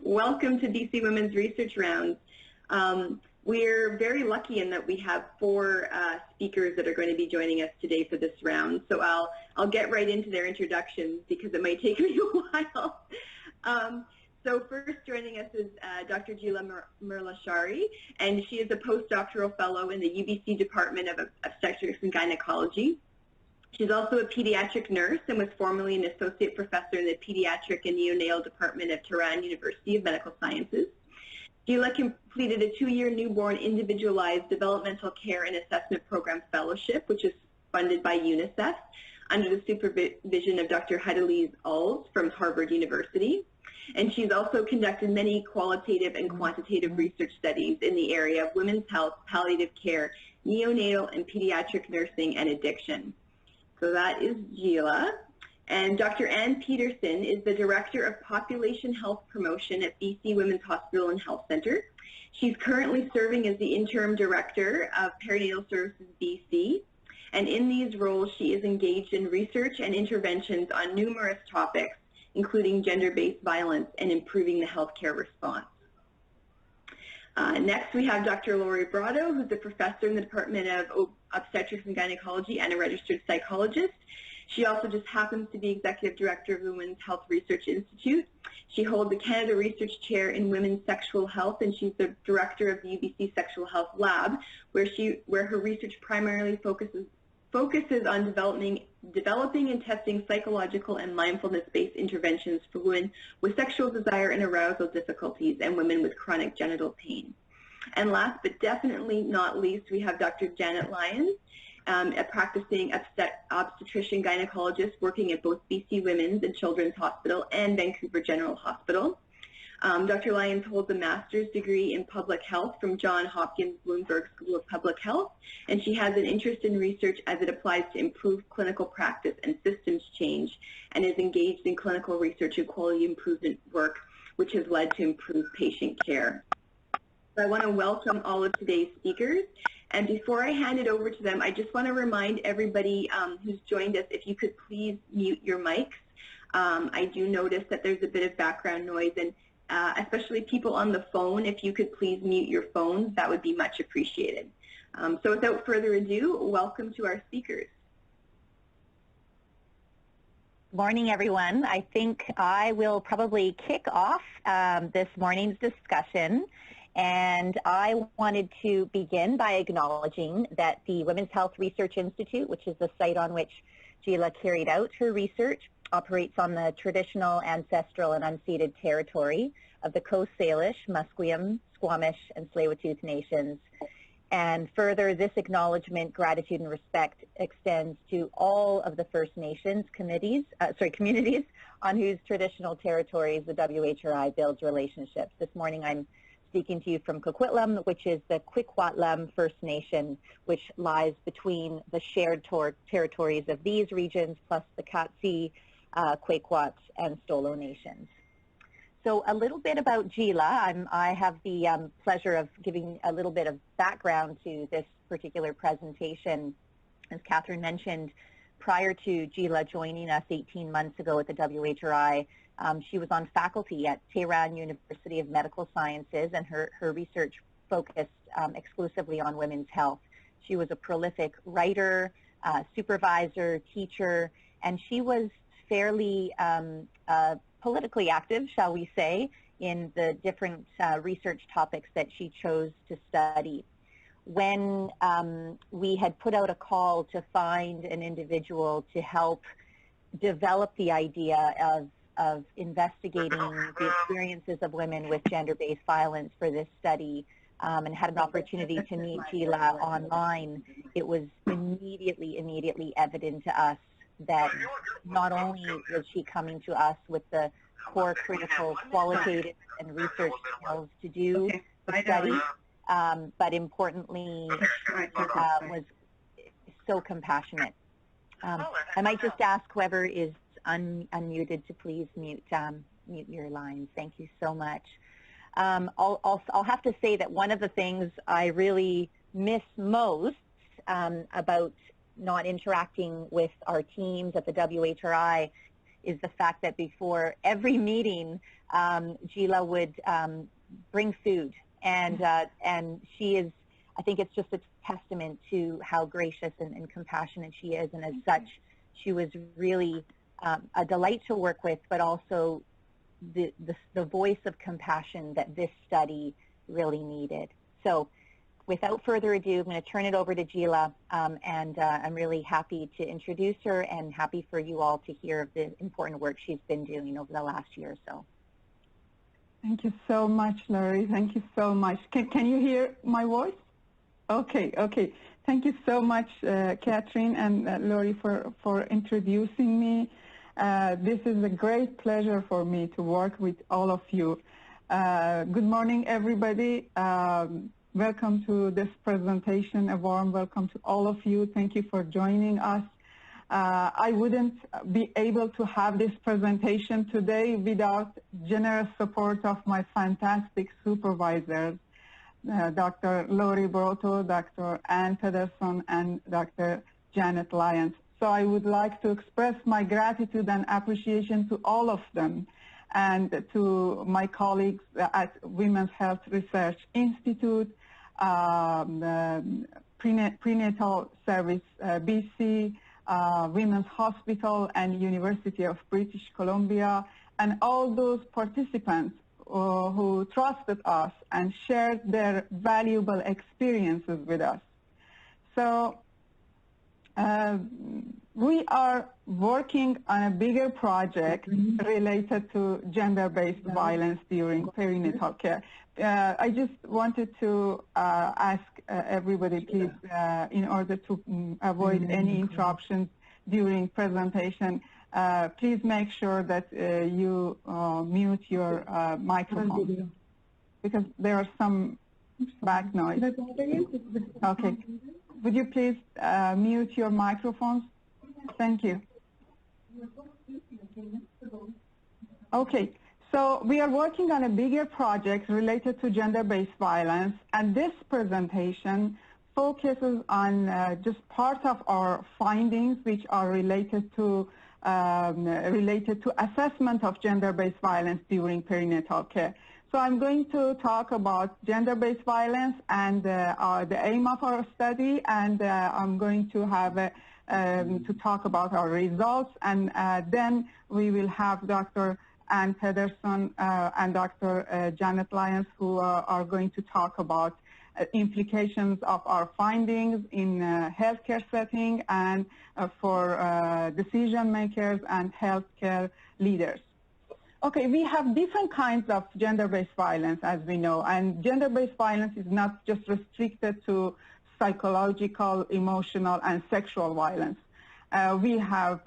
Welcome to BC Women's Research Rounds. We're very lucky in that we have four speakers that are going to be joining us today for this round. So I'll get right into their introductions because it might take me a while. So first joining us is Dr. Gila Merlichari, and she is a postdoctoral fellow in the UBC Department of Obstetrics and Gynecology. She's also a pediatric nurse and was formerly an associate professor in the Pediatric and Neonatal Department of Tehran University of Medical Sciences. Jila completed a 2-year newborn individualized developmental care and assessment program fellowship, which is funded by UNICEF under the supervision of Dr. Heidelise Alls from Harvard University. And she's also conducted many qualitative and quantitative research studies in the area of women's health, palliative care, neonatal and pediatric nursing, and addiction. So that is Jila. And Dr. Ann Peterson is the Director of Population Health Promotion at BC Women's Hospital and Health Centre. She's currently serving as the Interim Director of Perinatal Services BC. And in these roles, she is engaged in research and interventions on numerous topics, including gender-based violence and improving the healthcare response. Next, we have Dr. Laurie Brotto, who's a professor in the Department of Obstetrics and Gynecology and a registered psychologist. She also just happens to be Executive Director of the Women's Health Research Institute. She holds the Canada Research Chair in Women's Sexual Health, and she's the Director of the UBC Sexual Health Lab, where her research primarily focuses on developing and testing psychological and mindfulness-based interventions for women with sexual desire and arousal difficulties and women with chronic genital pain. And last but definitely not least, we have Dr. Janet Lyons, a practicing obstetrician gynecologist working at both BC Women's and Children's Hospital and Vancouver General Hospital. Dr. Lyons holds a master's degree in public health from Johns Hopkins Bloomberg School of Public Health, and she has an interest in research as it applies to improve clinical practice and systems change, and is engaged in clinical research and quality improvement work, which has led to improved patient care. So I want to welcome all of today's speakers, and before I hand it over to them, I just want to remind everybody who's joined us, if you could please mute your mics. I do notice that there's a bit of background noise, and especially people on the phone, if you could please mute your phones, that would be much appreciated. So without further ado, welcome to our speakers. Good morning, everyone. I think I will probably kick off this morning's discussion, and I wanted to begin by acknowledging that the Women's Health Research Institute, which is the site on which Jila carried out her research, operates on the traditional, ancestral, and unceded territory of the Coast Salish, Musqueam, Squamish, and Tsleil-Waututh nations. And further, this acknowledgement, gratitude, and respect extends to all of the First Nations communities on whose traditional territories the WHRI builds relationships. This morning I'm speaking to you from Coquitlam, which is the Quikwatlam First Nation, which lies between the shared territories of these regions plus the Katsi, Quakwat, and Stolo nations. So a little bit about Jila. I have the pleasure of giving a little bit of background to this particular presentation. As Catherine mentioned, prior to Jila joining us 18 months ago at the WHRI, she was on faculty at Tehran University of Medical Sciences, and her research focused exclusively on women's health. She was a prolific writer, supervisor, teacher, and she was fairly politically active, shall we say, in the different research topics that she chose to study. When we had put out a call to find an individual to help develop the idea of investigating the experiences of women with gender-based violence for this study, and had an opportunity to meet Jila online, it was immediately evident to us that not only was she coming to us with the core critical qualitative and research skills to do the study, but importantly, was so compassionate. I might just ask whoever is unmuted to please mute your lines. Thank you so much. I'll have to say that one of the things I really miss most about not interacting with our teams at the WHRI is the fact that before every meeting, Gila would bring food, and she is, I think it's just a testament to how gracious and compassionate she is, and as such, she was really a delight to work with, but also the voice of compassion that this study really needed. So without further ado, I'm going to turn it over to Jila, and I'm really happy to introduce her and happy for you all to hear of the important work she's been doing over the last year or so. Thank you so much, Laurie. Thank you so much. Can you hear my voice? Okay, okay. Thank you so much, Catherine and Laurie, for introducing me. This is a great pleasure for me to work with all of you. Good morning, everybody. Welcome to this presentation. A warm welcome to all of you. Thank you for joining us. I wouldn't be able to have this presentation today without generous support of my fantastic supervisors, Dr. Laurie Brotto, Dr. Pederson, and Dr. Janet Lyons. So I would like to express my gratitude and appreciation to all of them and to my colleagues at Women's Health Research Institute, Prenatal Service BC, Women's Hospital, and University of British Columbia, and all those participants who trusted us and shared their valuable experiences with us. So we are working on a bigger project related to gender-based violence during perinatal care. I just wanted to ask everybody, please, in order to avoid any interruptions during presentation, please make sure that you mute your microphone, because there are some back noise. Okay. Would you please mute your microphones? Thank you. Okay. So we are working on a bigger project related to gender-based violence, and this presentation focuses on just part of our findings, which are related to assessment of gender-based violence during perinatal care. So I'm going to talk about gender-based violence and the aim of our study, and I'm going to have to talk about our results, and then we will have Dr. Pederson and Dr. Janet Lyons, who are going to talk about implications of our findings in healthcare setting and for decision makers and healthcare leaders. Okay, we have different kinds of gender-based violence, as we know, and gender-based violence is not just restricted to psychological, emotional, and sexual violence. We have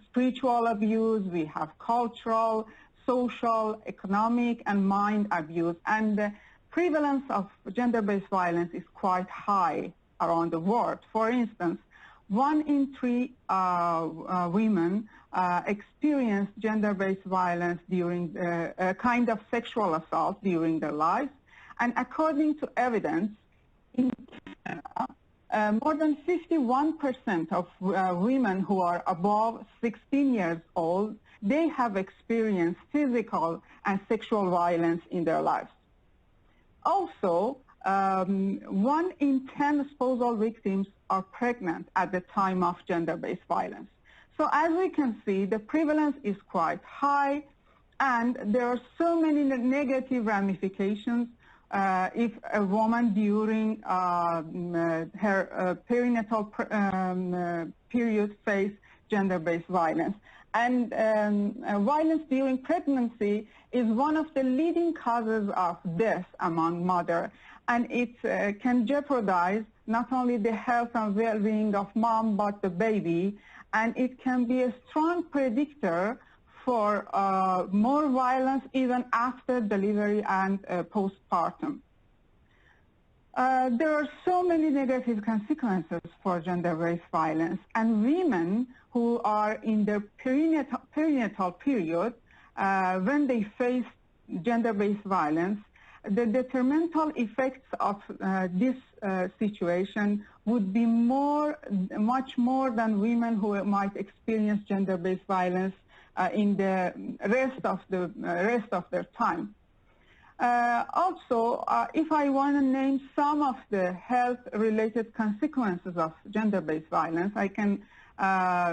spiritual abuse, we have cultural, social, economic, and mind abuse, and the prevalence of gender-based violence is quite high around the world. For instance, 1 in 3 women experience gender-based violence during a kind of sexual assault during their lives, and according to evidence, in more than 51% of women who are above 16 years old, they have experienced physical and sexual violence in their lives. Also, 1 in 10 spousal victims are pregnant at the time of gender-based violence. So as we can see, the prevalence is quite high, and there are so many negative ramifications if a woman during her perinatal period face gender-based violence. And violence during pregnancy is one of the leading causes of death among mothers, and it can jeopardize not only the health and well-being of mom, but the baby, and it can be a strong predictor for more violence even after delivery and postpartum. There are so many negative consequences for gender-based violence, and women who are in their perinatal period, when they face gender-based violence, the detrimental effects of this situation would be much more than women who might experience gender-based violence in the rest of their time. Also, if I want to name some of the health-related consequences of gender-based violence, I can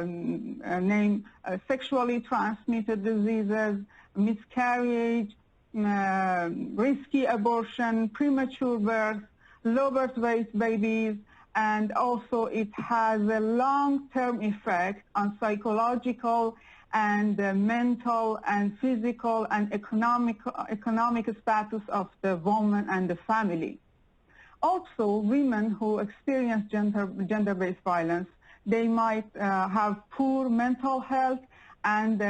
name sexually transmitted diseases, miscarriage, risky abortion, premature birth, low birth weight babies, and also it has a long-term effect on psychological and mental and physical and economic status of the woman and the family. Also, women who experience gender-based violence, they might have poor mental health, and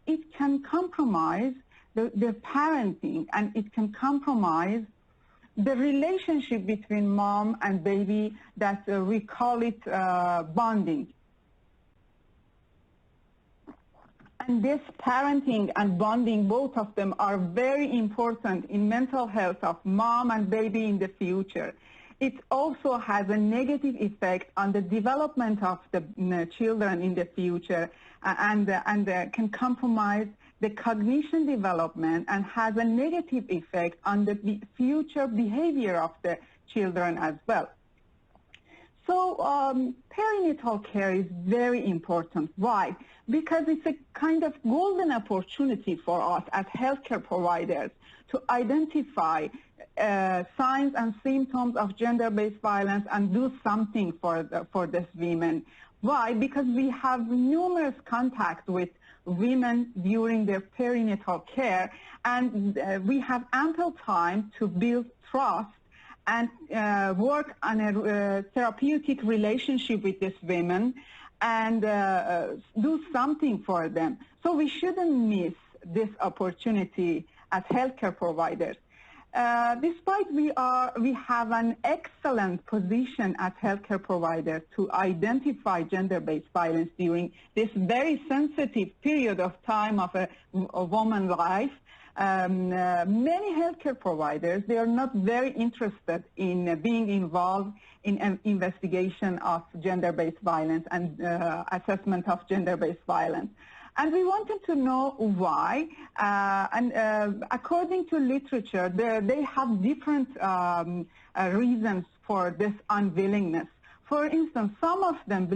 it can compromise their parenting, and it can compromise the relationship between mom and baby that we call it bonding. And this parenting and bonding, both of them are very important in mental health of mom and baby in the future. It also has a negative effect on the development of the children in the future, and can compromise the cognition development and has a negative effect on the future behavior of the children as well. So perinatal care is very important. Why? Because it's a kind of golden opportunity for us as healthcare providers to identify signs and symptoms of gender-based violence and do something for these women. Why? Because we have numerous contacts with women during their perinatal care, and we have ample time to build trust and work on a therapeutic relationship with these women and do something for them. So we shouldn't miss this opportunity as healthcare providers. Despite we have an excellent position as healthcare providers to identify gender-based violence during this very sensitive period of time of a woman's life, many healthcare providers, they are not very interested in being involved in an investigation of gender-based violence and assessment of gender-based violence. And we wanted to know why, according to literature, they have different reasons for this unwillingness. For instance, some of them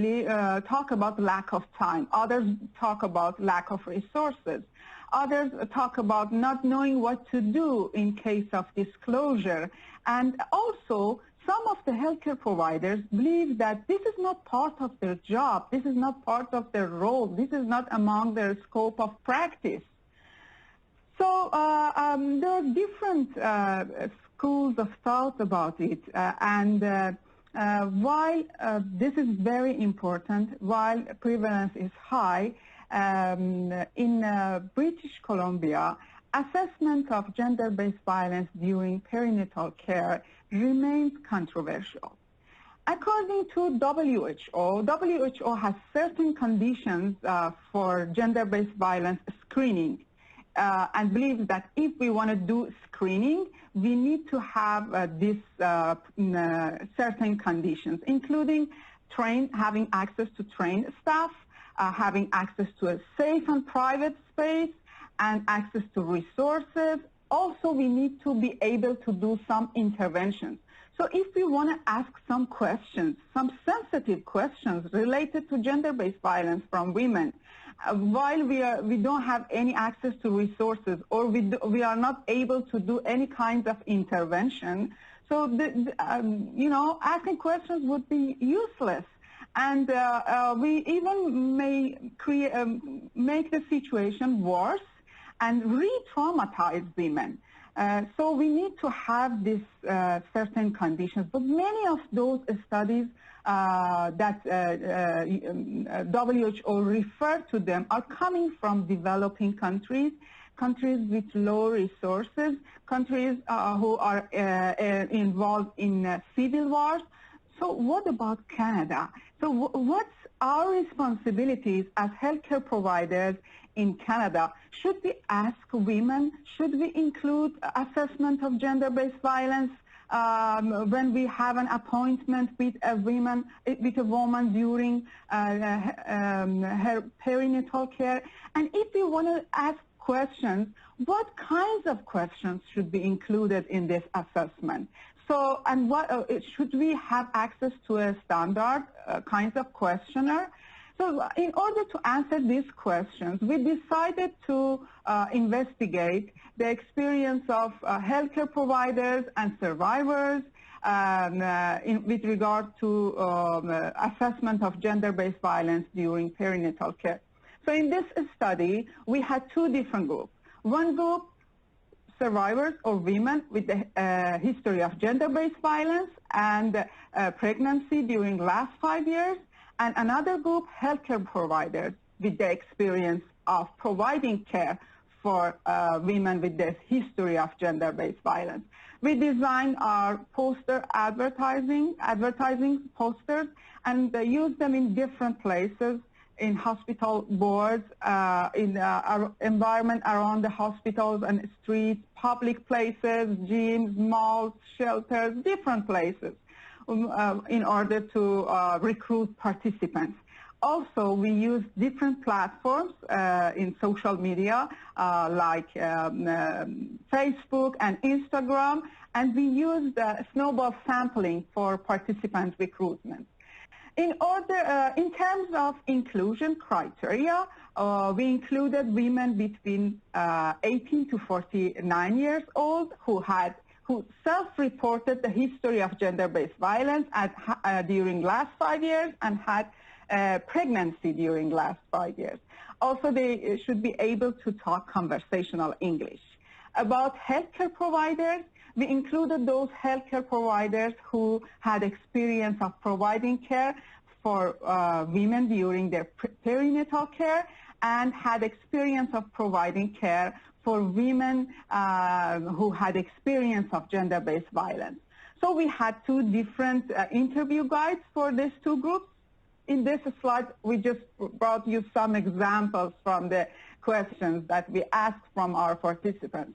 talk about lack of time, others talk about lack of resources, others talk about not knowing what to do in case of disclosure, and also some of the healthcare providers believe that this is not part of their job, this is not part of their role, this is not among their scope of practice. So there are different schools of thought about it, and while this is very important, while prevalence is high, in British Columbia, assessment of gender-based violence during perinatal care remains controversial. According to WHO has certain conditions for gender-based violence screening, and believes that if we want to do screening, we need to have these certain conditions, including having access to trained staff, having access to a safe and private space, and access to resources. Also, we need to be able to do some interventions. So if we want to ask some questions, some sensitive questions related to gender-based violence from women, while we don't have any access to resources, or we are not able to do any kinds of intervention, so asking questions would be useless. And we even may make the situation worse and re-traumatize women. So we need to have these certain conditions. But many of those studies that WHO referred to them are coming from developing countries, countries with low resources, countries who are involved in civil wars. So what about Canada? So what's our responsibilities as healthcare providers in Canada. Should we ask women? Should we include assessment of gender-based violence when we have an appointment with a woman during her perinatal care? And if we want to ask questions, what kinds of questions should be included in this assessment? So, and what should we have access to a standard kinds of questionnaire? So in order to answer these questions, we decided to investigate the experience of healthcare providers and survivors with regard to assessment of gender-based violence during perinatal care. So in this study, we had two different groups. One group, survivors or women with the history of gender-based violence and pregnancy during last 5 years, and another group, healthcare providers with the experience of providing care for women with this history of gender-based violence. We designed our poster advertising posters and used them in different places, in hospital boards, in our environment around the hospitals and streets, public places, gyms, malls, shelters, different places, in order to recruit participants. Also, we use different platforms in social media like Facebook and Instagram, and we used snowball sampling for participant recruitment. In terms of inclusion criteria, we included women between 18 to 49 years old who self-reported the history of gender-based violence during last 5 years and had pregnancy during last 5 years. Also, they should be able to talk conversational English. About healthcare providers, we included those healthcare providers who had experience of providing care for women during their perinatal care and had experience of providing care for women who had experience of gender-based violence. So we had two different interview guides for these two groups. In this slide, we just brought you some examples from the questions that we asked from our participants.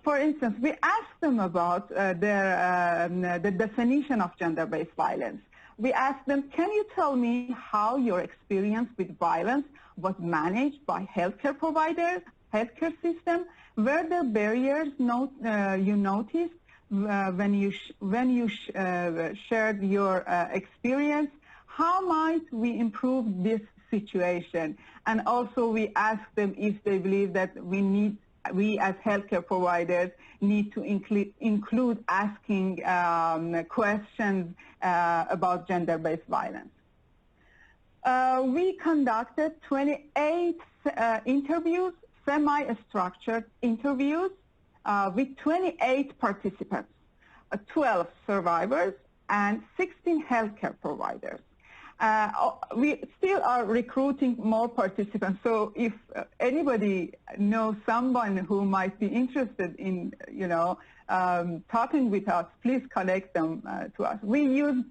For instance, we asked them about the definition of gender-based violence. We asked them, can you tell me how your experience with violence was managed by healthcare providers, healthcare system? Were there barriers you noticed when you shared your experience? How might we improve this situation? And also we asked them if they believe that we as healthcare providers need to include asking questions about gender-based violence. We conducted 28 interviews, semi-structured interviews with 28 participants, 12 survivors and 16 healthcare providers. We still are recruiting more participants, so if anybody knows someone who might be interested in, talking with us, please connect them to us. We used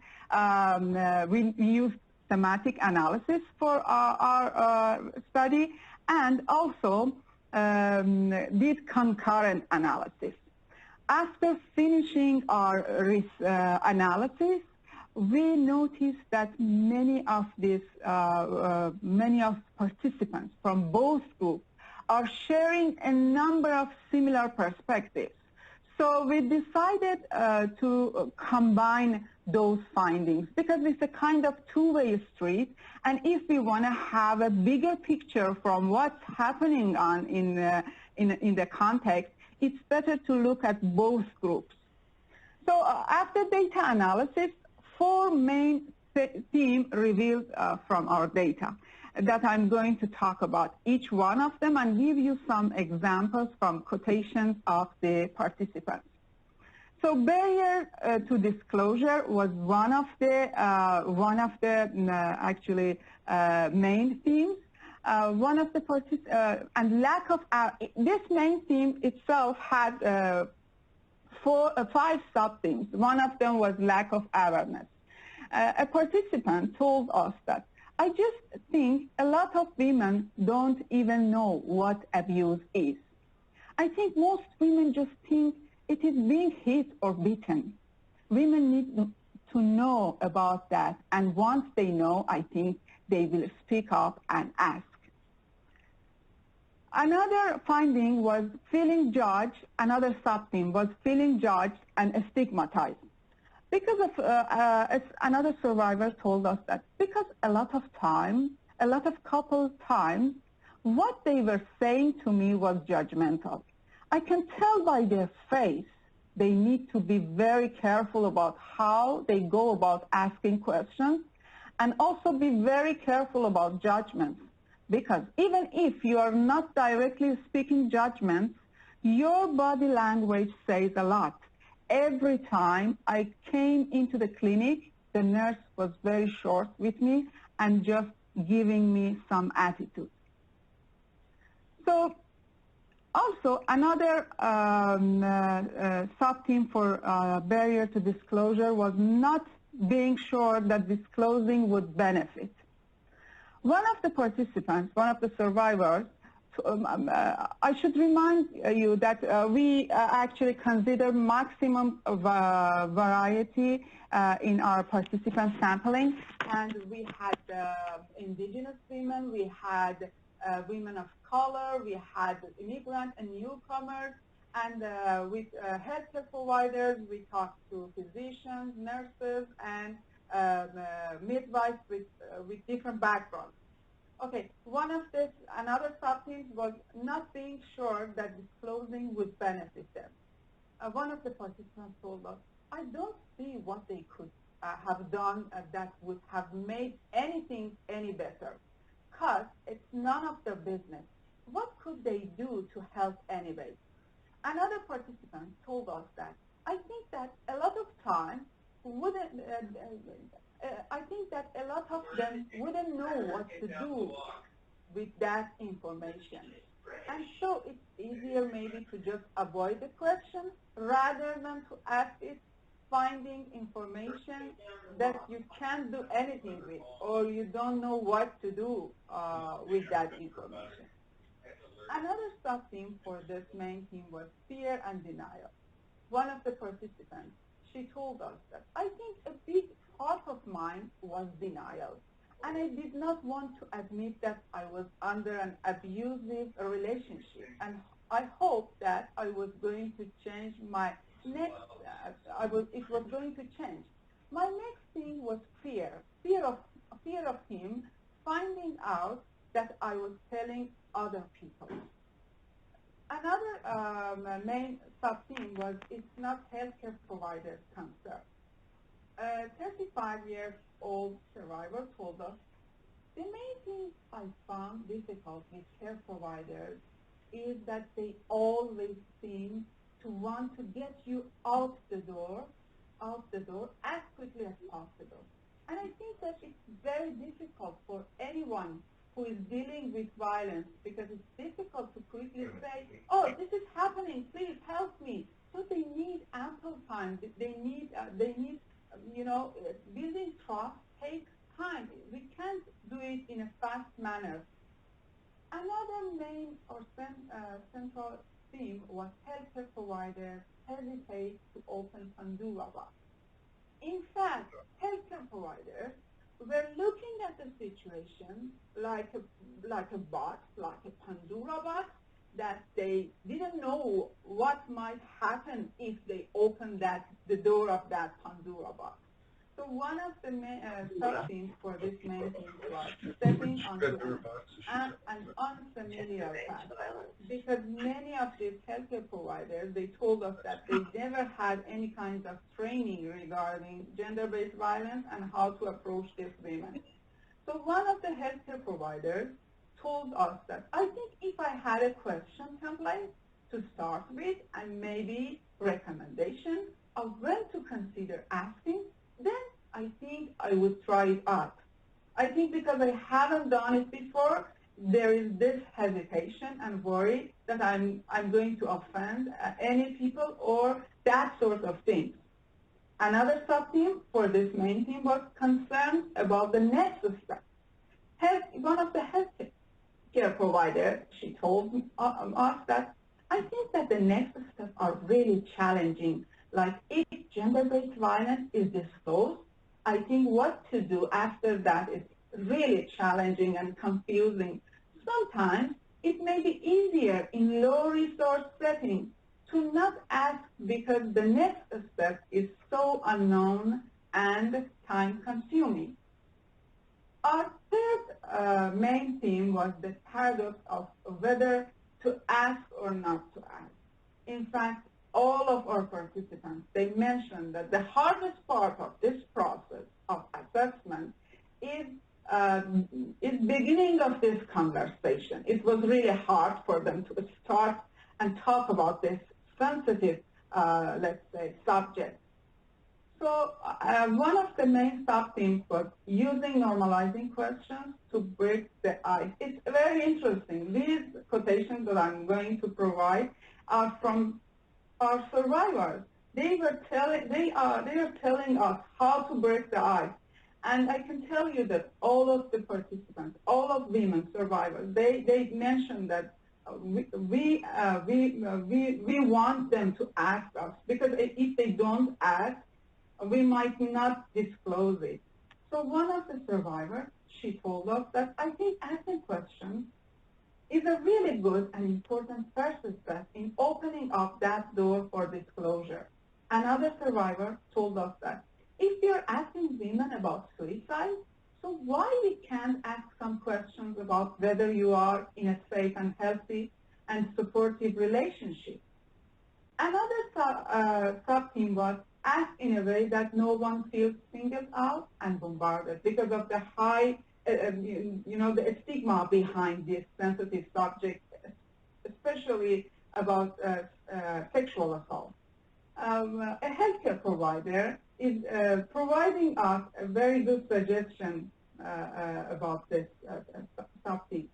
thematic analysis for our study and also did concurrent analysis. After finishing our analysis, we noticed that many of participants from both groups are sharing a number of similar perspectives. So we decided to combine those findings because it's a kind of two-way street, and if we want to have a bigger picture from what's happening in the context, it's better to look at both groups. So after data analysis, 4 main themes revealed from our data that I'm going to talk about each one of them and give you some examples from quotations of the participants. So barrier to disclosure was one of the main themes. And lack of this main theme itself had 5 sub-themes. One of them was lack of awareness. A participant told us that I just think a lot of women don't even know what abuse is. I think most women just think it is being hit or beaten. Women need to know about that, and once they know, I think they will speak up and ask. Another finding was feeling judged. Another sub-theme was feeling judged and stigmatized. Because of, another survivor told us that because a lot of couple times, what they were saying to me was judgmental. I can tell by their face they need to be very careful about how they go about asking questions, and also be very careful about judgments. Because even if you are not directly speaking judgments, your body language says a lot. Every time I came into the clinic, the nurse was very short with me and just giving me some attitude. So also another sub-theme for barrier to disclosure was not being sure that disclosing would benefit. One of the participants, one of the survivors, I should remind you that we actually consider maximum variety in our participant sampling, and we had indigenous women, we had women of color, we had immigrant and newcomers, and with healthcare providers, we talked to physicians, nurses, and midwives with different backgrounds. Okay, another sub-theme was not being sure that disclosing would benefit them. One of the participants told us, I don't see what they could have done that would have made anything any better, because it's none of their business. What could they do to help anyway? Another participant told us that, I think that a lot of time I think that a lot of them wouldn't know what to do with that information. And so it's easier maybe to just avoid the question rather than to ask it, finding information that you can't do anything with, or you don't know what to do with that information. Another sub-theme for this main theme was fear and denial. One of the participants, she told us that, I think a big part of mine was denial, and I did not want to admit that I was under an abusive relationship, and I hoped that I was going to change my next, it was going to change. My next thing was fear of him finding out that I was telling other people. Another main sub-theme was, it's not healthcare providers' concern. A 35-year-old survivor told us, the main thing I found difficult with care providers is that they always seem to want to get you out the door as quickly as possible. And I think that it's very difficult for anyone who is dealing with violence, because it's difficult to quickly say, oh, this is happening, please help me. So they need ample time. They need building trust takes time. We can't do it in a fast manner. Another main or central theme was healthcare providers hesitate to open Pandora box. In fact, healthcare providers were looking at the situation like a box, like a Pandora box, that they didn't know what might happen if they opened the door of that Pandora box. So one of the sub-themes for this main theme was stepping onto an unfamiliar path. Because many of these healthcare providers, they told us that they never had any kind of training regarding gender-based violence and how to approach these women. So one of the healthcare providers told us that, I think if I had a question template to start with and maybe recommendation of when to consider asking, then I think I would try it out. I think because I haven't done it before, there is this hesitation and worry that I'm going to offend any people or that sort of thing. Another sub-theme for this main theme was concern about the next step. one of the healthcare providers, she told us that I think that the next steps are really challenging. Like if gender-based violence is disclosed, I think what to do after that is really challenging and confusing. Sometimes it may be easier in low-resource settings to not ask because the next step is so unknown and time-consuming. Our third main theme was the paradox of whether to ask or not to ask. In fact, all of our participants, they mentioned that the hardest part of this process of assessment is beginning of this conversation. It was really hard for them to start and talk about this sensitive, let's say, subject. So one of the main sub-themes was using normalizing questions to break the ice. It's very interesting. These quotations that I'm going to provide are from our survivors. They are telling us how to break the ice. And I can tell you that all of the participants, all of women survivors, they mentioned that we want them to ask us, because if they don't ask, we might not disclose it. So one of the survivors, she told us that I think asking questions is a really good and important first step in opening up that door for disclosure. Another survivor told us that if you're asking women about suicide, so why we can't ask some questions about whether you are in a safe and healthy and supportive relationship? Another sub-theme was ask in a way that no one feels singled out and bombarded because of the high, the stigma behind this sensitive subject, especially about sexual assault. A healthcare provider is providing us a very good suggestion about this subject.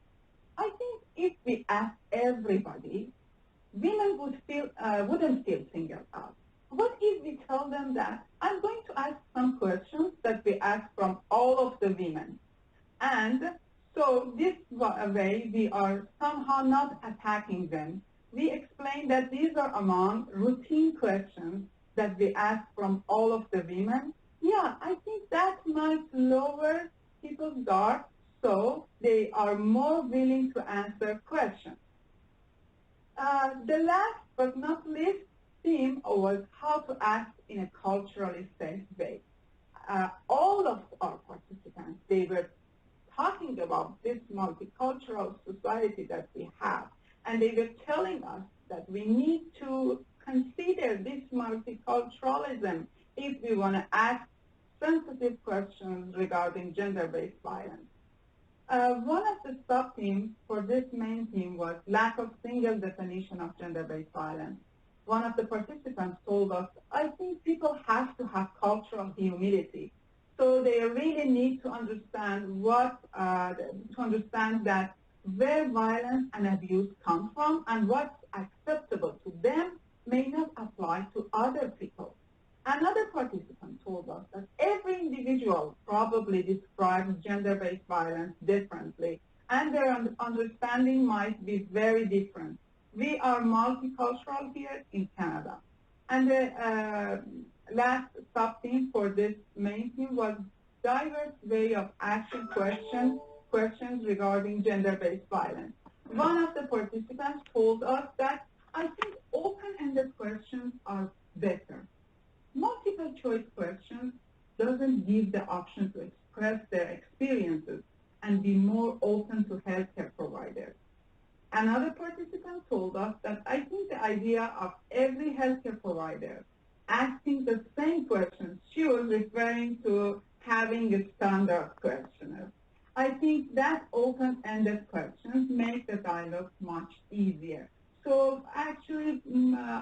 I think if we ask everybody, women wouldn't feel singled out. What if we tell them that I'm going to ask some questions that we ask from all of the women? And so this way we are somehow not attacking them. We explain that these are among routine questions that we ask from all of the women. Yeah, I think that might lower people's guard, so they are more willing to answer questions. The last but not least theme was how to act in a culturally safe way. All of our participants, they were talking about this multicultural society that we have, and they were telling us that we need to consider this multiculturalism if we want to ask sensitive questions regarding gender-based violence. One of the sub-themes for this main theme was lack of single definition of gender-based violence. One of the participants told us, I think people have to have cultural humility. So they really need to understand that where violence and abuse come from and what's acceptable to them may not apply to other people. Another participant told us that every individual probably describes gender-based violence differently, and their understanding might be very different. We are multicultural here in Canada. And the last sub-theme for this main theme was diverse way of asking questions regarding gender-based violence. One of the participants told us that I think open-ended questions are better. Multiple choice questions doesn't give the option to express their experiences and be more open to healthcare providers. Another participant told us that I think the idea of every healthcare provider asking the same questions, she was referring to having a standard questionnaire. I think that open-ended questions make the dialogue much easier. So actually,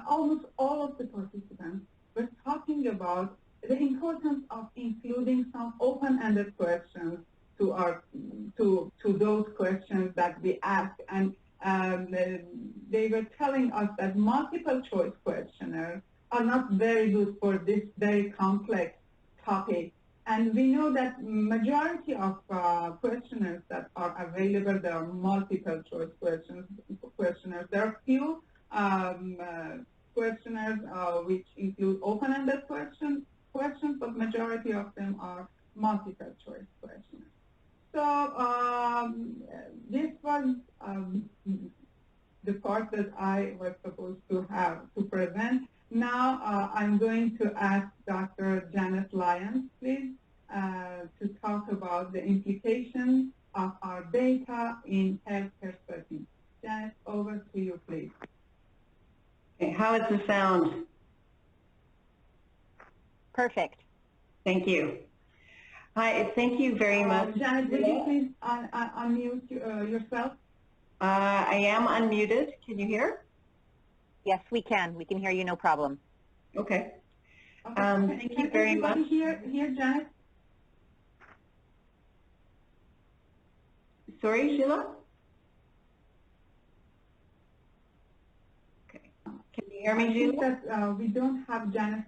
almost all of the participants were talking about the importance of including some open-ended questions to those questions that we ask. And they were telling us that multiple choice questionnaires are not very good for this very complex topic. And we know that majority of questionnaires that are available, there are multiple choice questionnaires. There are few questionnaires which include open-ended questions, but majority of them are multiple choice questionnaires. So this was the part that I was supposed to present. Now I'm going to ask Dr. Janet Lyons, please, to talk about the implications of our data in healthcare settings. Janet, over to you, please. Okay, how is the sound? Perfect. Thank you. Hi, thank you very much. Janet, would you please unmute yourself? I am unmuted. Can you hear? Yes, we can. We can hear you, no problem. Okay. Okay. Thank you very much. Here, Janet? Sorry, Jila? Okay. Can you hear me, Jila? That, we don't have Janet.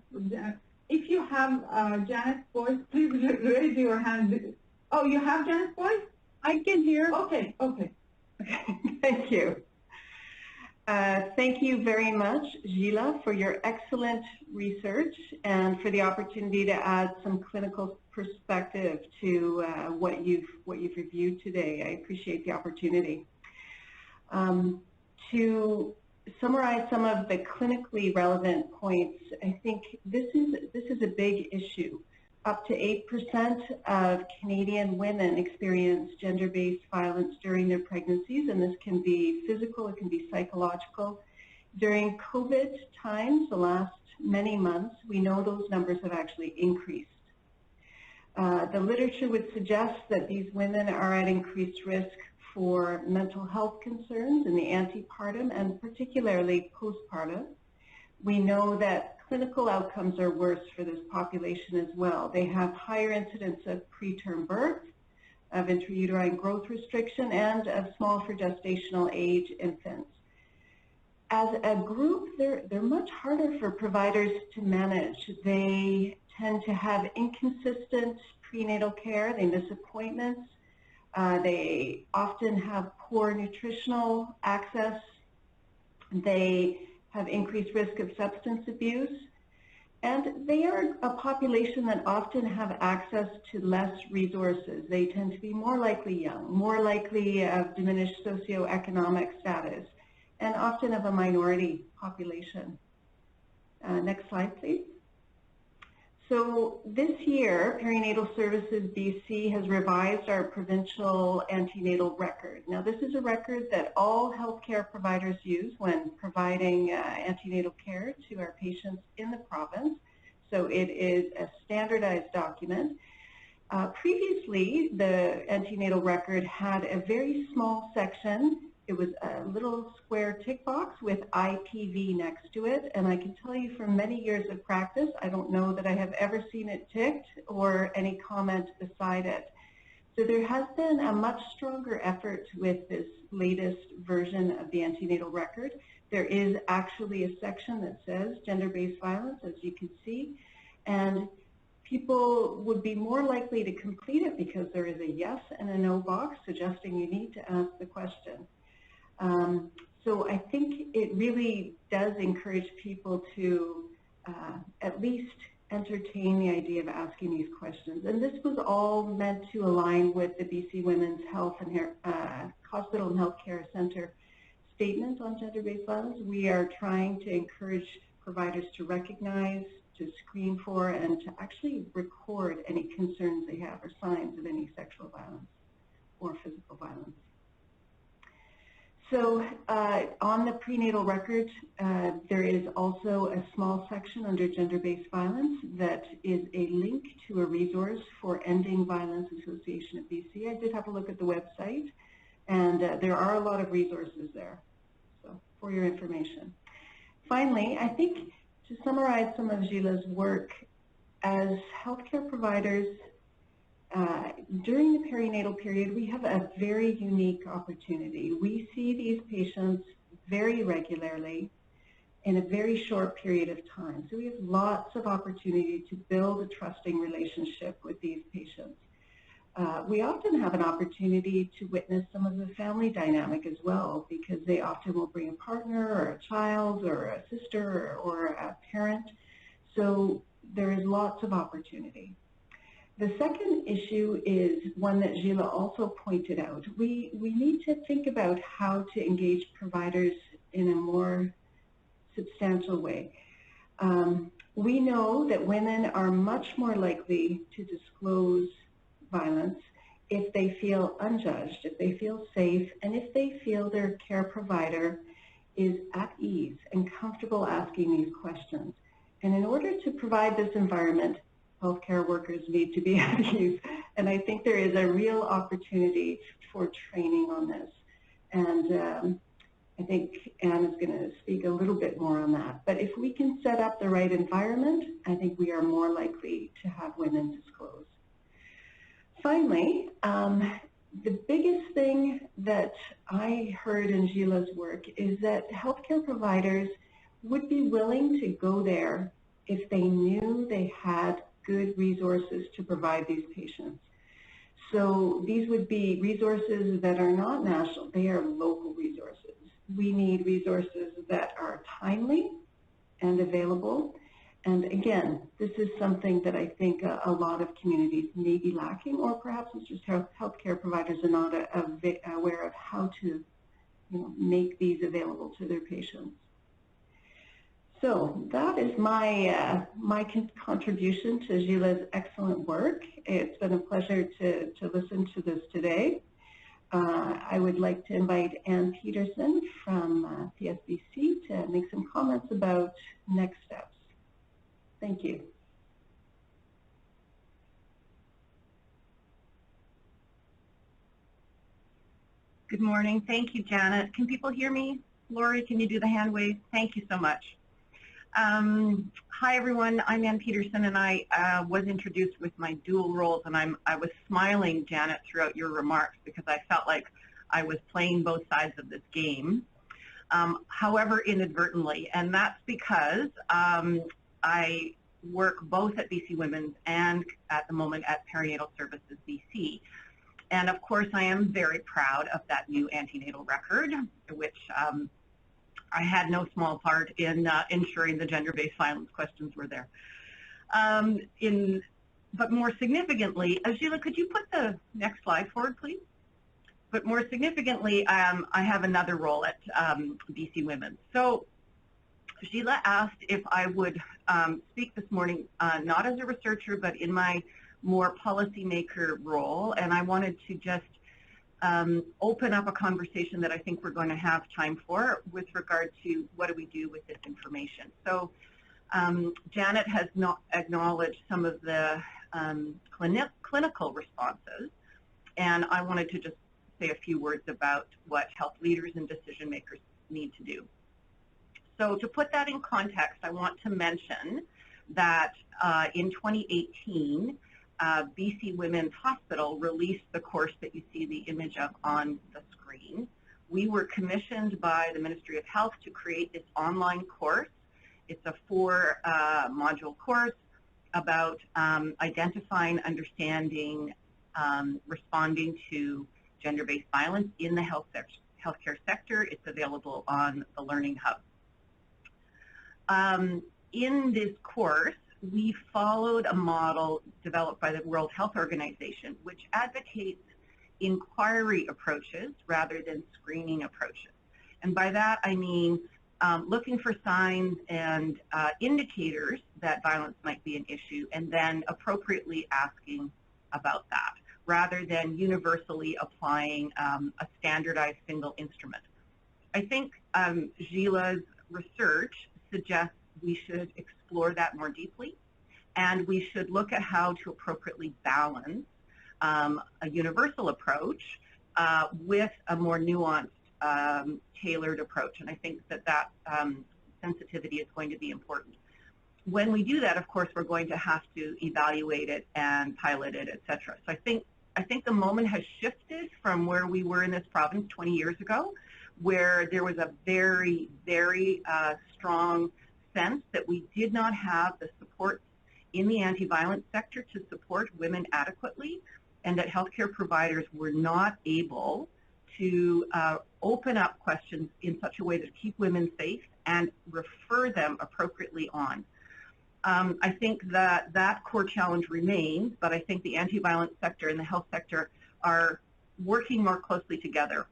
If you have Janet's voice, please raise your hand. Oh, you have Janet's voice? I can hear. Okay, okay. Thank you. Thank you very much, Jila, for your excellent research and for the opportunity to add some clinical perspective to what you've reviewed today. I appreciate the opportunity. To summarize some of the clinically relevant points, I think this is a big issue. Up to 8% of Canadian women experience gender-based violence during their pregnancies, and this can be physical, it can be psychological. During COVID times, the last many months, we know those numbers have actually increased. The literature would suggest that these women are at increased risk for mental health concerns in the antepartum and particularly postpartum. We know that clinical outcomes are worse for this population as well. They have higher incidence of preterm birth, of intrauterine growth restriction, and of small for gestational age infants. As a group, they're much harder for providers to manage. They tend to have inconsistent prenatal care. They miss appointments. They often have poor nutritional access. They have increased risk of substance abuse, and they are a population that often have access to less resources. They tend to be more likely young, more likely of diminished socioeconomic status, and often of a minority population. Next slide, please. So this year, Perinatal Services BC has revised our provincial antenatal record. Now this is a record that all healthcare providers use when providing antenatal care to our patients in the province. So it is a standardized document. Previously, the antenatal record had a very small section. It was a little square tick box with IPV next to it, and I can tell you from many years of practice, I don't know that I have ever seen it ticked or any comment beside it. So there has been a much stronger effort with this latest version of the antenatal record. There is actually a section that says gender-based violence, as you can see, and people would be more likely to complete it because there is a yes and a no box suggesting you need to ask the question. So I think it really does encourage people to at least entertain the idea of asking these questions. And this was all meant to align with the BC Women's Health and Hospital and Healthcare Centre statement on gender-based violence. We are trying to encourage providers to recognize, to screen for, and to actually record any concerns they have or signs of any sexual violence or physical violence. So on the prenatal record, there is also a small section under gender-based violence that is a link to a resource for Ending Violence Association of BC. I did have a look at the website, and there are a lot of resources there, so for your information. Finally, I think to summarize some of Gila's work, as healthcare providers, during the perinatal period, we have a very unique opportunity. We see these patients very regularly. in a very short period of time. So we have lots of opportunity to build a trusting relationship with these patients. We often have an opportunity to witness some of the family dynamic as well, because they often will bring a partner or a child or a sister or a parent. So there is lots of opportunity. The second issue is one that Gila also pointed out. We need to think about how to engage providers in a more substantial way. We know that women are much more likely to disclose violence if they feel unjudged, if they feel safe, and if they feel their care provider is at ease and comfortable asking these questions. And in order to provide this environment, healthcare workers need to be at ease. And I think there is a real opportunity for training on this. And I think Anne is going to speak a little bit more on that. But if we can set up the right environment, I think we are more likely to have women disclose. Finally, the biggest thing that I heard in Gila's work is that healthcare providers would be willing to go there if they knew they had good resources to provide these patients. So these would be resources that are not national, they are local resources. We need resources that are timely and available. And again, this is something that I think a lot of communities may be lacking, or perhaps it's just healthcare providers are not aware of how to make these available to their patients. So that is my contribution to Gila's excellent work. It's been a pleasure to listen to this today. I would like to invite Anne Peterson from PSBC to make some comments about next steps. Thank you. Good morning. Thank you, Janet. Can people hear me? Laurie, can you do the hand wave? Thank you so much. Hi, everyone. I'm Anne Peterson, and I was introduced with my dual roles, and I was smiling, Janet, throughout your remarks because I felt like I was playing both sides of this game. However, inadvertently, and that's because I work both at BC Women's and at the moment at Perinatal Services BC. And of course, I am very proud of that new antenatal record, which I had no small part in ensuring the gender-based violence questions were there. But more significantly, Gila, could you put the next slide forward, please? But more significantly, I have another role at BC Women's. So Gila asked if I would speak this morning, not as a researcher, but in my more policymaker role, and I wanted to just open up a conversation that I think we're going to have time for with regard to what do we do with this information. So Janet has not acknowledged some of the clinical responses, and I wanted to just say a few words about what health leaders and decision makers need to do. So to put that in context, I want to mention that in 2018, BC Women's Hospital released the course that you see the image of on the screen. We were commissioned by the Ministry of Health to create this online course. It's a 4-module course about identifying, understanding, responding to gender-based violence in the healthcare sector. It's available on the Learning Hub. In this course, we followed a model developed by the World Health Organization, which advocates inquiry approaches rather than screening approaches. And by that, I mean looking for signs and indicators that violence might be an issue, and then appropriately asking about that, rather than universally applying a standardized single instrument. I think Gila's research suggests we should explore that more deeply, and we should look at how to appropriately balance a universal approach with a more nuanced, tailored approach. And I think that that sensitivity is going to be important. When we do that, of course, we're going to have to evaluate it and pilot it, et cetera. So I think the moment has shifted from where we were in this province 20 years ago, where there was a very, very strong sense that we did not have the support in the anti-violence sector to support women adequately, and that healthcare providers were not able to open up questions in such a way to keep women safe and refer them appropriately on. I think that that core challenge remains, but I think the anti-violence sector and the health sector are working more closely together.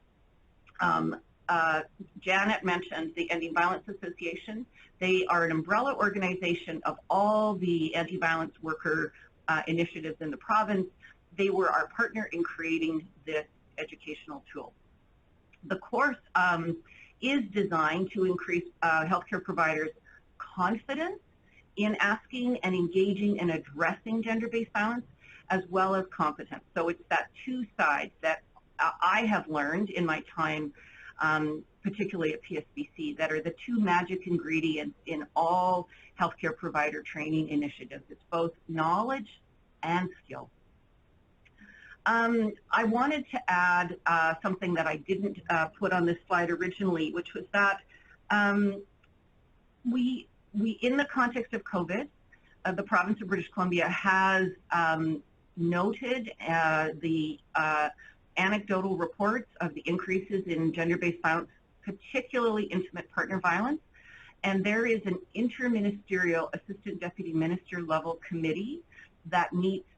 Janet mentioned the Ending Violence Association. They are an umbrella organization of all the anti-violence worker initiatives in the province. They were our partner in creating this educational tool. The course is designed to increase healthcare providers' confidence in asking and engaging and addressing gender-based violence, as well as competence. So it's that two sides that I have learned in my time, particularly at PSBC, that are the two magic ingredients in all healthcare provider training initiatives. It's both knowledge and skill. I wanted to add something that I didn't put on this slide originally, which was that we in the context of COVID, the province of British Columbia has noted the anecdotal reports of the increases in gender-based violence, particularly intimate partner violence, and there is an interministerial assistant deputy minister level committee that meets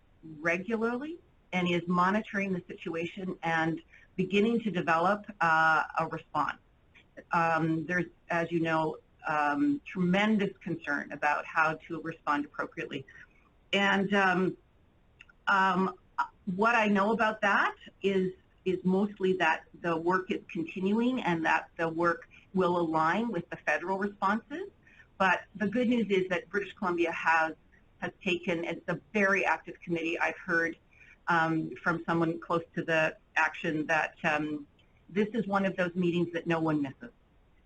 regularly and is monitoring the situation and beginning to develop a response. There's, as you know, tremendous concern about how to respond appropriately. And what I know about that is mostly that the work is continuing and that the work will align with the federal responses. But the good news is that British Columbia has taken, it's a very active committee. I've heard from someone close to the action that this is one of those meetings that no one misses,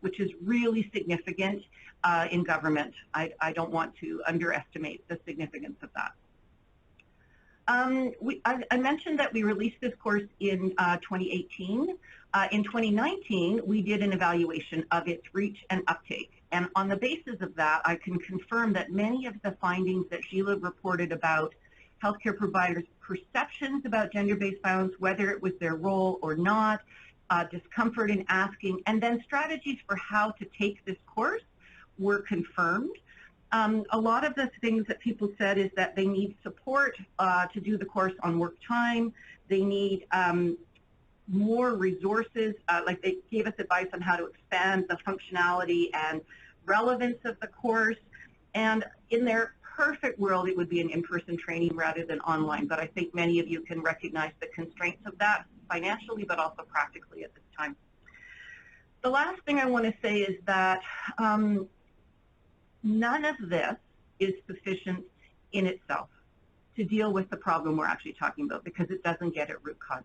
which is really significant in government. I don't want to underestimate the significance of that. I mentioned that we released this course in 2018. In 2019, we did an evaluation of its reach and uptake. And on the basis of that, I can confirm that many of the findings that Gila reported about healthcare providers' perceptions about gender-based violence, whether it was their role or not, discomfort in asking, and then strategies for how to take this course were confirmed. A lot of the things that people said is that they need support to do the course on work time. They need more resources, like they gave us advice on how to expand the functionality and relevance of the course. And in their perfect world, it would be an in-person training rather than online, but I think many of you can recognize the constraints of that financially, but also practically at this time. The last thing I want to say is that none of this is sufficient in itself to deal with the problem we're actually talking about, because it doesn't get at root causes.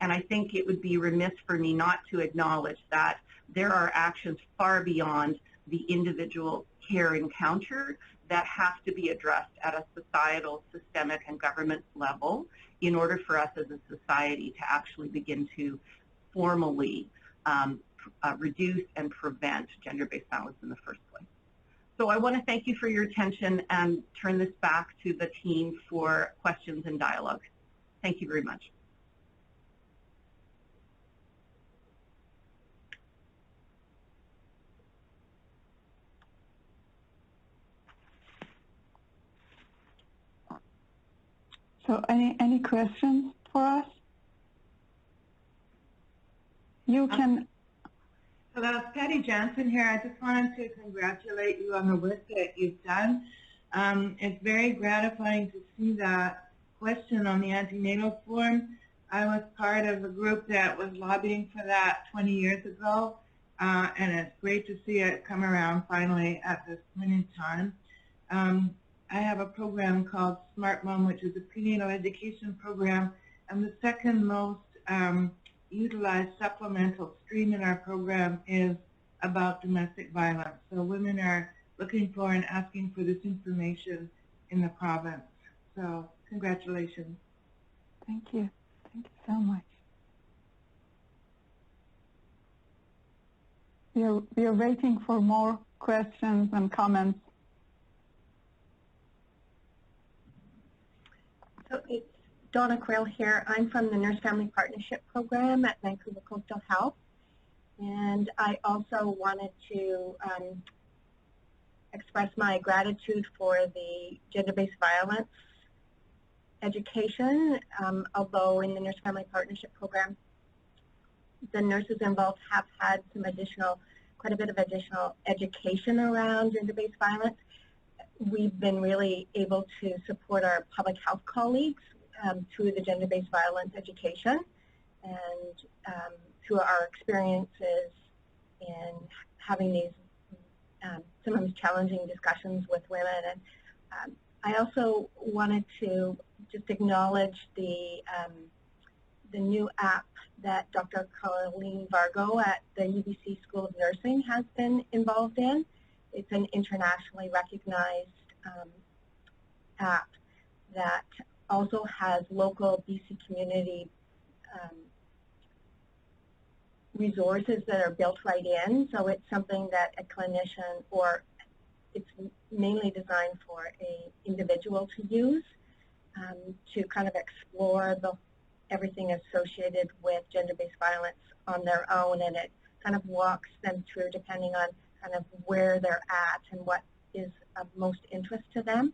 And I think it would be remiss for me not to acknowledge that there are actions far beyond the individual care encounter that have to be addressed at a societal, systemic, and government level in order for us as a society to actually begin to formally reduce and prevent gender-based violence in the first place. So I want to thank you for your attention and turn this back to the team for questions and dialogue. Thank you very much. So any questions for us? You can. So that's Patty Johnson here. I just wanted to congratulate you on the work that you've done. It's very gratifying to see that question on the antenatal form. I was part of a group that was lobbying for that 20 years ago, and it's great to see it come around finally at this point in time. I have a program called Smart Mom, which is a prenatal education program, and the second most utilized supplemental stream in our program is about domestic violence. So women are looking for and asking for this information in the province. So congratulations. Thank you. Thank you so much. We are waiting for more questions and comments. So it's Donna Quayle here. I'm from the Nurse Family Partnership Program at Vancouver Coastal Health. And I also wanted to express my gratitude for the gender-based violence education, although in the Nurse Family Partnership Program, the nurses involved have had some quite a bit of additional education around gender-based violence. We've been really able to support our public health colleagues through the gender-based violence education and through our experiences in having these sometimes challenging discussions with women. And I also wanted to just acknowledge the new app that Dr. Colleen Vargo at the UBC School of Nursing has been involved in. It's an internationally recognized app that also has local BC community resources that are built right in. So it's something that a clinician, or it's mainly designed for an individual to use to kind of explore everything associated with gender-based violence on their own, and it kind of walks them through depending on kind of where they're at and what is of most interest to them.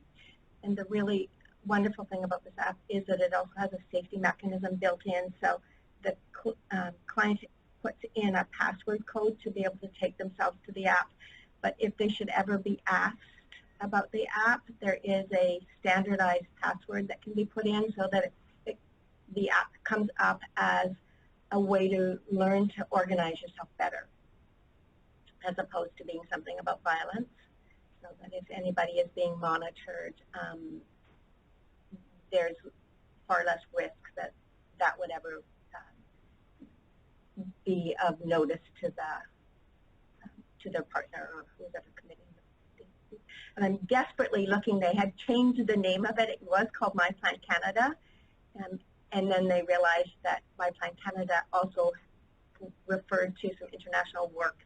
And the really wonderful thing about this app is that it also has a safety mechanism built in, so the client puts in a password code to be able to take themselves to the app. But if they should ever be asked about the app, there is a standardized password that can be put in so that the app comes up as a way to learn to organize yourself better, as opposed to being something about violence. So that if anybody is being monitored, there's far less risk that would ever be of notice to their partner or who's ever committing the. And I'm desperately looking. They had changed the name of it. It was called My Plan Canada, and then they realized that My Plan Canada also referred to some international work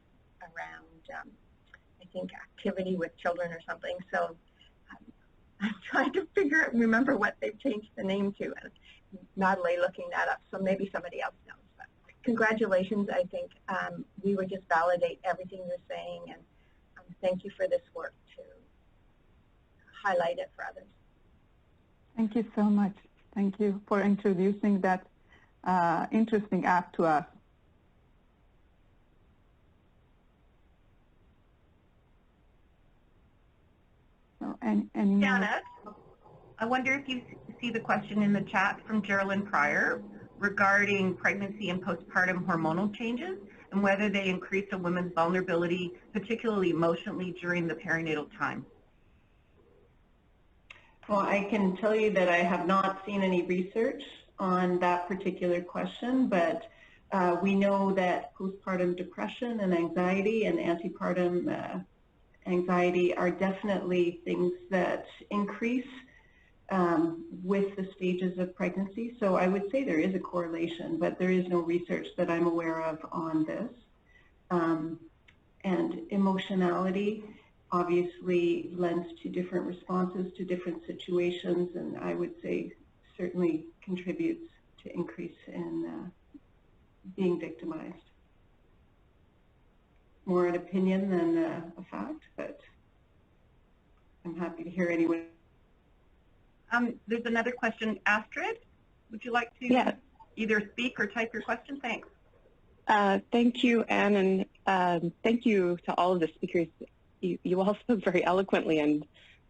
around, I think, activity with children or something. So I'm trying to remember what they've changed the name to, and madly looking that up. So maybe somebody else knows. But congratulations. I think we would just validate everything you're saying, and thank you for this work to highlight it for others. Thank you so much. Thank you for introducing that interesting app to us. So, Janet, I wonder if you see the question in the chat from Geraldine Pryor regarding pregnancy and postpartum hormonal changes and whether they increase a woman's vulnerability, particularly emotionally, during the perinatal time. Well, I can tell you that I have not seen any research on that particular question, but we know that postpartum depression and anxiety and antepartum anxiety are definitely things that increase with the stages of pregnancy. So I would say there is a correlation, but there is no research that I'm aware of on this. And emotionality obviously lends to different responses to different situations, and I would say certainly contributes to increase in being victimized. More an opinion than a fact, but I'm happy to hear anyone. There's another question. Astrid, would you like to either speak or type your question? Thanks. Thank you, Anne, and thank you to all of the speakers. You all spoke very eloquently, and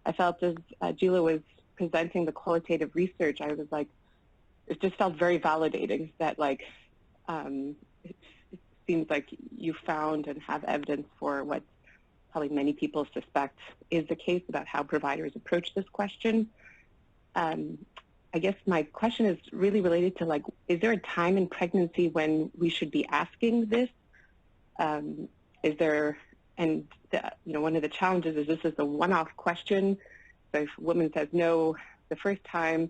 I felt as Jila was presenting the qualitative research, I was like, it just felt very validating that, like, it seems like you found and have evidence for what probably many people suspect is the case about how providers approach this question. I guess my question is really related to, like, is there a time in pregnancy when we should be asking this? Is there, and you know, one of the challenges is this is a one-off question. So if a woman says no the first time,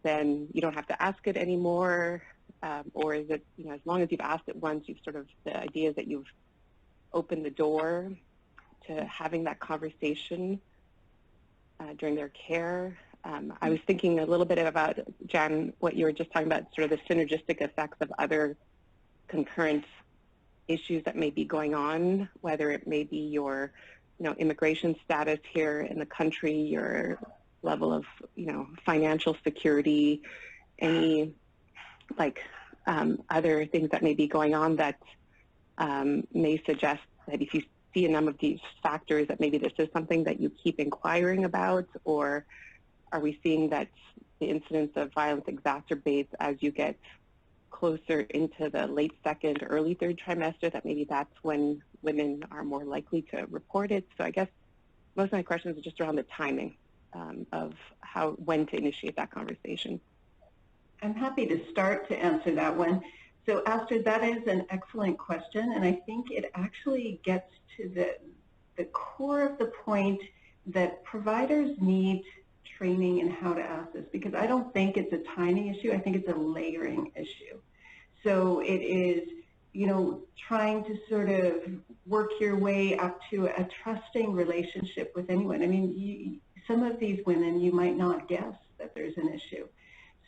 then you don't have to ask it anymore. Or is it, you know, as long as you've asked it once, you've sort of, the idea is that you've open the door to having that conversation during their care. I was thinking a little bit about, Jan, what you were just talking about, sort of the synergistic effects of other concurrent issues that may be going on, whether it may be your immigration status here in the country, your level of financial security, any other things that may be going on that may suggest that if you see a number of these factors that maybe this is something that you keep inquiring about, or are we seeing that the incidence of violence exacerbates as you get closer into the late second, early third trimester, that maybe that's when women are more likely to report it? So I guess most of my questions are just around the timing of when to initiate that conversation. I'm happy to start to answer that one. So Astrid, that is an excellent question, and I think it actually gets to the core of the point that providers need training in how to ask this, because I don't think it's a timing issue, I think it's a layering issue. So it is, trying to sort of work your way up to a trusting relationship with anyone. I mean, some of these women, you might not guess that there's an issue.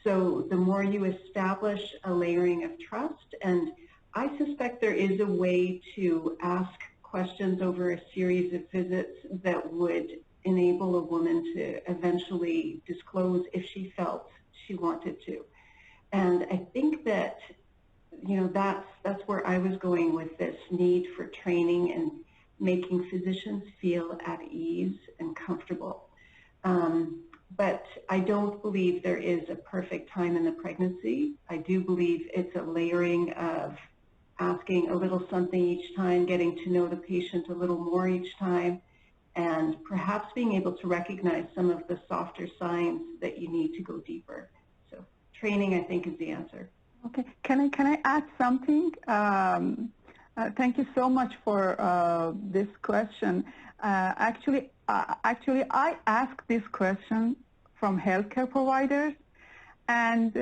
So the more you establish a layering of trust, and I suspect there is a way to ask questions over a series of visits that would enable a woman to eventually disclose if she felt she wanted to. And I think that, that's where I was going with this need for training and making physicians feel at ease and comfortable. But I don't believe there is a perfect time in the pregnancy. I do believe it's a layering of asking a little something each time, getting to know the patient a little more each time, and perhaps being able to recognize some of the softer signs that you need to go deeper. So training, I think, is the answer. Okay, can I add something? Thank you so much for this question. Actually, I asked this question from healthcare providers, and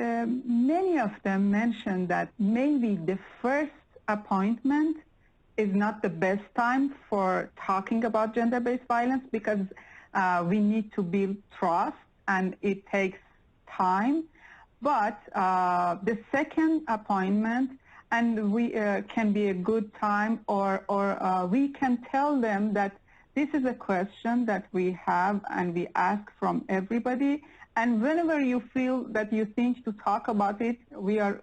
many of them mentioned that maybe the first appointment is not the best time for talking about gender-based violence, because we need to build trust and it takes time. But the second appointment, and we can be a good time, or we can tell them that this is a question that we have and we ask from everybody, and whenever you feel that you think to talk about it, we are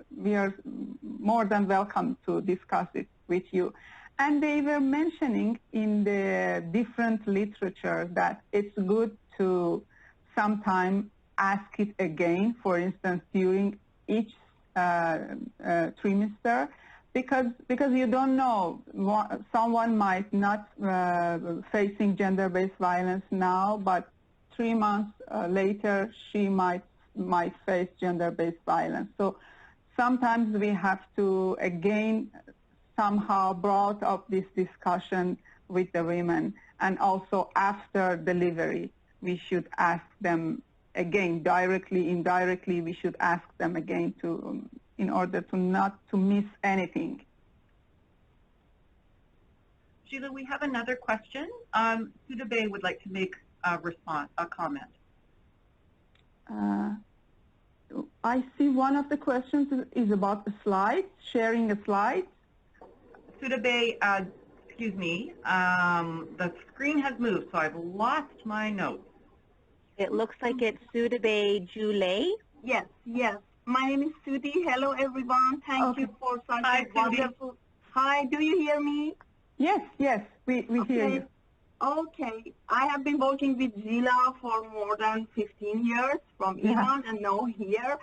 more than welcome to discuss it with you. And they were mentioning in the different literature that it's good to sometime ask it again, for instance, during each trimester, because you don't know, someone might not facing gender-based violence now, but 3 months later she might face gender-based violence. So sometimes we have to again somehow brought up this discussion with the women, and also after delivery we should ask them again, directly, indirectly, we should ask them again to, in order to not to miss anything. Jila, we have another question. Sudabe would like to make a comment. I see one of the questions is about the slides, sharing a slide. Sudabe, excuse me, the screen has moved, so I've lost my notes. It looks like it's Sudabe Jule. Yes. My name is Sudi. Hello, everyone. Thank you for such a wonderful... Hi, do you hear me? Yes, we hear you. Okay. I have been working with Jila for more than 15 years from Iran and now here.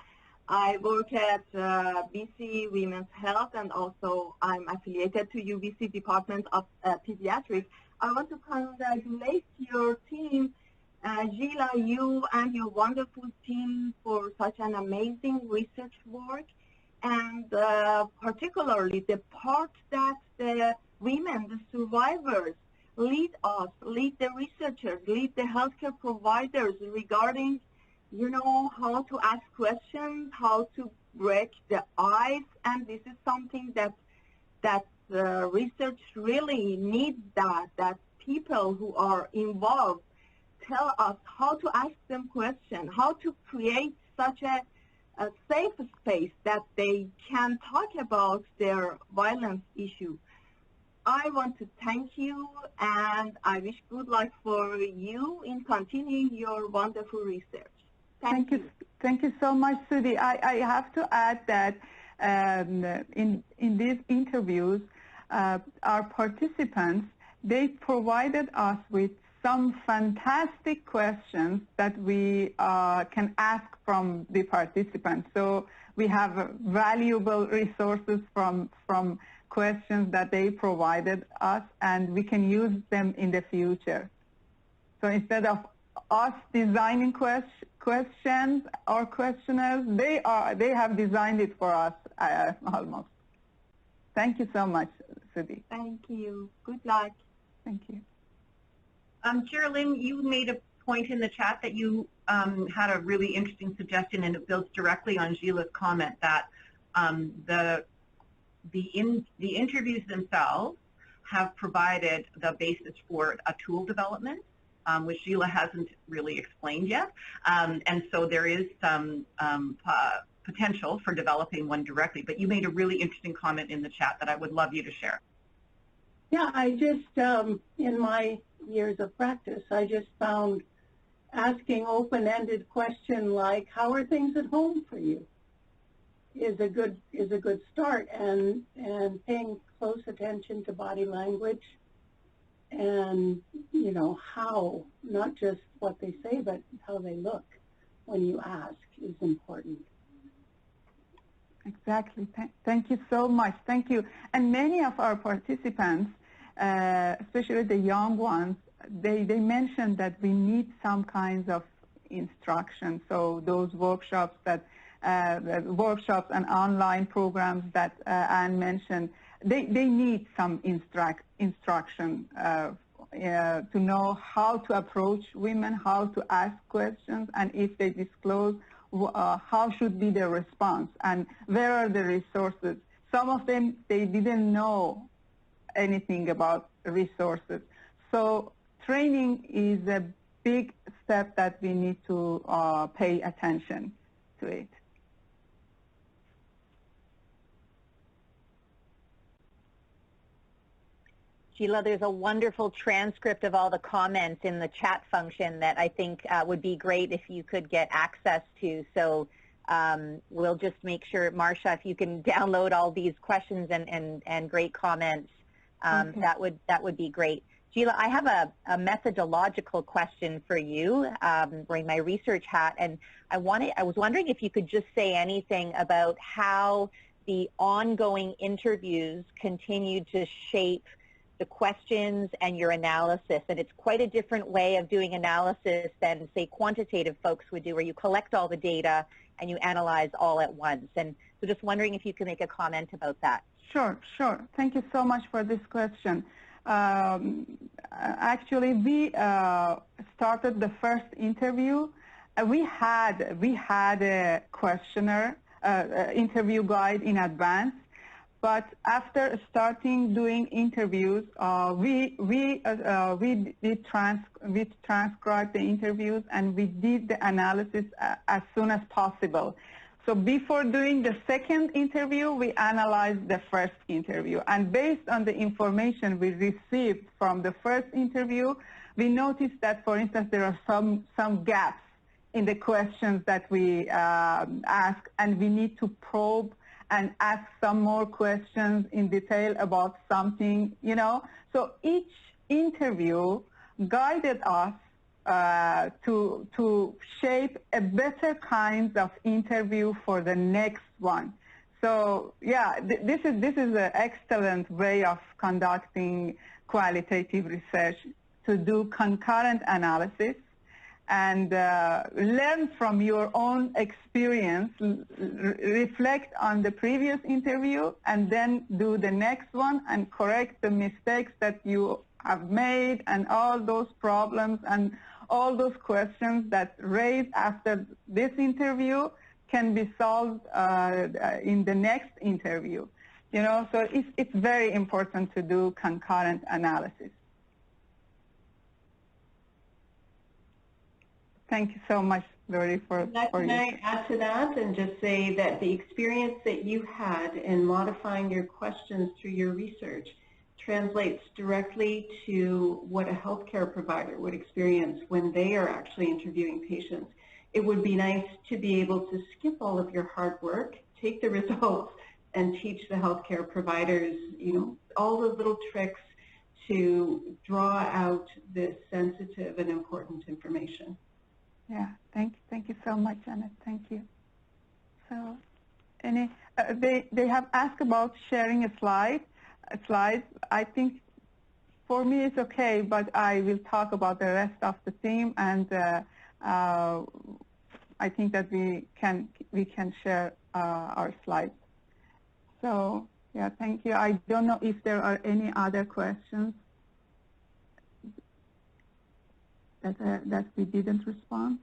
I work at BC Women's Health, and also I'm affiliated to UBC Department of Pediatrics. I want to congratulate your team, Gila, you and your wonderful team, for such an amazing research work, and particularly the part that the women, the survivors, lead us, lead the researchers, lead the healthcare providers regarding, how to ask questions, how to break the ice, and this is something that research really needs that people who are involved tell us how to ask them questions, how to create such a safe space that they can talk about their violence issue. I want to thank you, and I wish good luck for you in continuing your wonderful research. Thank you. Thank you so much, Sudhi. I have to add that in these interviews, our participants, they provided us with some fantastic questions that we can ask from the participants. So we have valuable resources from questions that they provided us, and we can use them in the future. So instead of us designing questions or questionnaires, they have designed it for us almost. Thank you so much, Sudhi. Thank you. Good luck. Thank you. Geraldine, you made a point in the chat that you had a really interesting suggestion, and it builds directly on Gila's comment that the interviews themselves have provided the basis for a tool development, which Gila hasn't really explained yet. And so there is some potential for developing one directly. But you made a really interesting comment in the chat that I would love you to share. Yeah, I just, in my years of practice, I just found asking open-ended question like, how are things at home for you? Is a good start, and paying close attention to body language and, you know, how, not just what they say, but how they look when you ask is important. Exactly. Thank you so much. Thank you. And many of our participants, especially the young ones, they mentioned that we need some kinds of instruction. So those workshops workshops and online programs that Anne mentioned, they need some instruction to know how to approach women, how to ask questions, and if they disclose, how should be their response, and where are the resources. Some of them, they didn't know anything about resources. So training is a big step that we need to pay attention to it. Gila, there's a wonderful transcript of all the comments in the chat function that I think would be great if you could get access to. So we'll just make sure, Marcia, if you can download all these questions and great comments, okay. that would be great. Gila, I have a methodological question for you, wearing my research hat, and I was wondering if you could just say anything about how the ongoing interviews continue to shape the questions and your analysis. And it's quite a different way of doing analysis than, say, quantitative folks would do, where you collect all the data and you analyze all at once. And so just wondering if you could make a comment about that. Sure. Thank you so much for this question. Actually, we started the first interview. We had a questionnaire, interview guide in advance. But after starting doing interviews, we transcribed the interviews, and we did the analysis as soon as possible. So before doing the second interview, we analyzed the first interview. And based on the information we received from the first interview, we noticed that, for instance, there are some gaps in the questions that we ask, and we need to probe and ask some more questions in detail about something, you know. So each interview guided us to shape a better kind of interview for the next one. So yeah, this is an excellent way of conducting qualitative research, to do concurrent analysis and learn from your own experience, reflect on the previous interview, and then do the next one and correct the mistakes that you have made, and all those problems and all those questions that raised after this interview can be solved in the next interview. You know, so it's very important to do concurrent analysis. Thank you so much, Laurie, for Can I add to that and just say that the experience that you had in modifying your questions through your research translates directly to what a healthcare provider would experience when they are actually interviewing patients. It would be nice to be able to skip all of your hard work, take the results, and teach the healthcare providers, you know, all the little tricks to draw out this sensitive and important information. Yeah, thank you so much, Annette. Thank you. So, they have asked about sharing a slide. Slides. I think for me it's okay, but I will talk about the rest of the team, and I think that we can share our slides. So yeah, thank you. I don't know if there are any other questions that we didn't respond.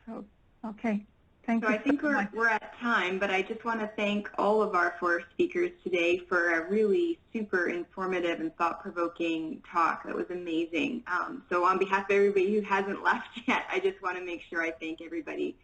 So okay. Thank you. So I think we're at time, but I just want to thank all of our 4 speakers today for a really super informative and thought-provoking talk. That was amazing. So on behalf of everybody who hasn't left yet, I just want to make sure I thank everybody